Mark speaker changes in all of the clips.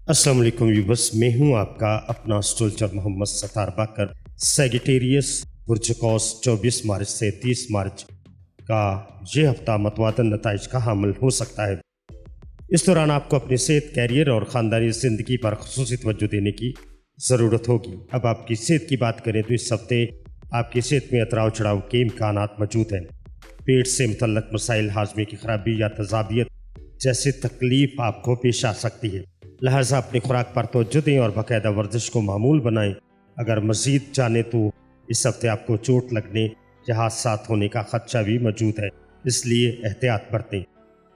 Speaker 1: अस्सलाम वालेकुम व्यूवर्स, मैं हूं आपका अपना स्टोलचर मोहम्मद सत्तार बाकर। सेजिटेरियस बुर्ज कौस 24 मार्च से 30 मार्च का ये हफ्ता मतवादन नताइज का हामिल हो सकता है। इस दौरान आपको अपनी सेहत, कैरियर और ख़ानदानी ज़िंदगी पर ख़ुसूसी तवज्जो देने की ज़रूरत होगी। अब आपकी सेहत की बात करें तो इस हफ्ते आपकी सेहत में उतराव चढ़ाव के इम्कानात मौजूद हैं। पेट से मुतल्लक मसाइल, हाजमे की खराबी या तजाबियत जैसी तकलीफ आपको पेश आ सकती है। लिहाजा अपनी खुराक पर तवज्जो दें और बाकायदा वर्जिश को मामूल बनाएं। अगर मज़ीद जाने तो इस हफ्ते आपको चोट लगने या हादसात होने का खदशा भी मौजूद है, इसलिए एहतियात बरतें।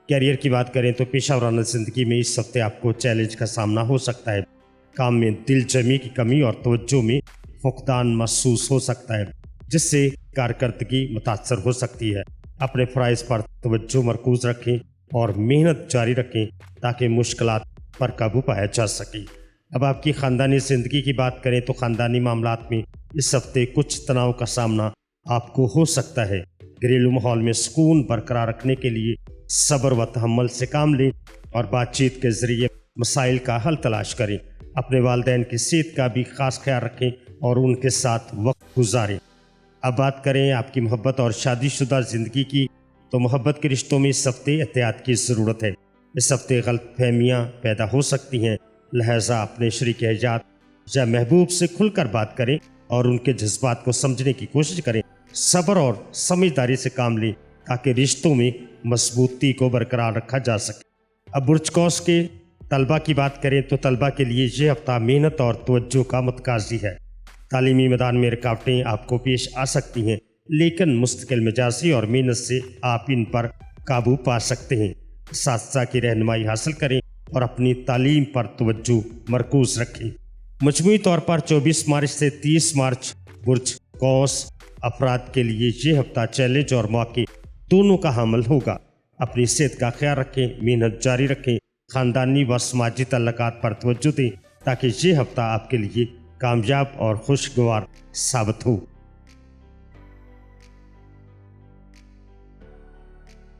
Speaker 1: कैरियर की बात करें तो पेशा वराना ज़िंदगी में इस हफ्ते आपको चैलेंज का सामना हो सकता है। काम में दिलजमी की कमी और तवज्जो में फुकदान महसूस हो सकता है, जिससे कारकर्दगी मुतासर हो सकती है। अपने फ़राइज़ पर तवज्जो मरकूज़ रखें और मेहनत जारी रखें ताकि मुश्किलात पर काबू पाया जा सके। अब आपकी ख़ानदानी ज़िंदगी की बात करें तो ख़ानदानी मामलात में इस हफ्ते कुछ तनाव का सामना आपको हो सकता है। घरेलू माहौल में सुकून बरकरार रखने के लिए सब्र व तहम्मुल से काम लें और बातचीत के ज़रिए मसाइल का हल तलाश करें। अपने वालिदैन की सेहत का भी ख़ास ख्याल रखें और उनके साथ वक्त गुजारें। अब बात करें आपकी मोहब्बत और शादीशुदा ज़िंदगी की, तो मोहब्बत के रिश्तों में इस हफ्ते एहतियात की ज़रूरत है। इस हफ्ते गलतफहमियाँ पैदा हो सकती हैं, लिहाजा अपने शरीक हयात या महबूब से खुलकर बात करें और उनके जज्बात को समझने की कोशिश करें। सब्र और समझदारी से काम लें ताकि रिश्तों में मजबूती को बरकरार रखा जा सके। अब बुर्ज कौस के तलबा की बात करें तो तलबा के लिए ये हफ्ता मेहनत और तवज्जो का मुतकाज़ी है। तालीमी मैदान में रुकावटें आपको पेश आ सकती हैं, लेकिन मुस्तकिल मिजाजी और मेहनत से आप इन पर काबू पा सकते हैं। साथी की रहनुमाई हासिल करें और अपनी तालीम पर तवज्जो मरकूज़ रखें। मजमूई तौर पर 24 मार्च से 30 मार्च बुर्ज कौस अफराद के लिए ये हफ्ता चैलेंज और मौके दोनों का हामिल होगा। अपनी सेहत का ख्याल रखें, मेहनत जारी रखें, ख़ानदानी व समाजी तल्लुकात पर तवज्जो दें ताकि ये हफ्ता आपके लिए कामयाब और खुशगवार साबित हो।